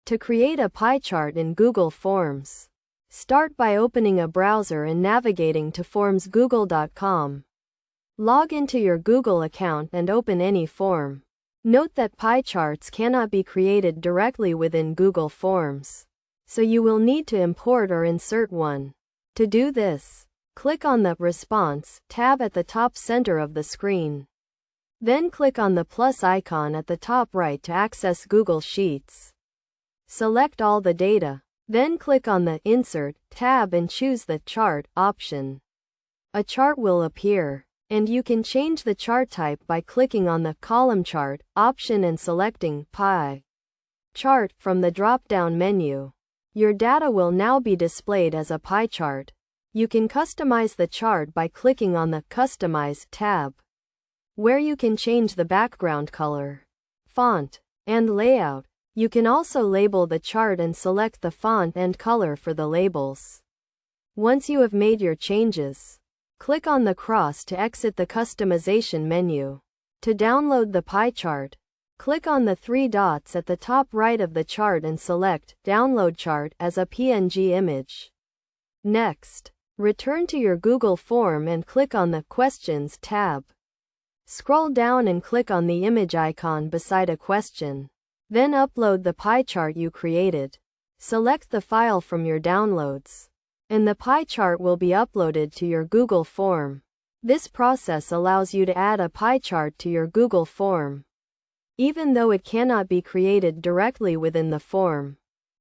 To create a pie chart in Google Forms, start by opening a browser and navigating to formsgoogle.com. Log into your Google account and open any form. Note that pie charts cannot be created directly within Google Forms, so you will need to import or insert one. To do this, click on the Response tab at the top center of the screen. Then click on the plus icon at the top right to access Google Sheets. Select all the data. Then click on the Insert tab and choose the Chart option. A chart will appear, and you can change the chart type by clicking on the Column Chart option and selecting Pie Chart from the drop-down menu. Your data will now be displayed as a pie chart. You can customize the chart by clicking on the Customize tab, where you can change the background color, font, and layout. You can also label the chart and select the font and color for the labels. Once you have made your changes, click on the cross to exit the customization menu. To download the pie chart, click on the three dots at the top right of the chart and select Download Chart as a PNG image. Next, return to your Google form and click on the Questions tab. Scroll down and click on the image icon beside a question. Then upload the pie chart you created. Select the file from your downloads, and the pie chart will be uploaded to your Google form. This process allows you to add a pie chart to your Google form, even though it cannot be created directly within the form.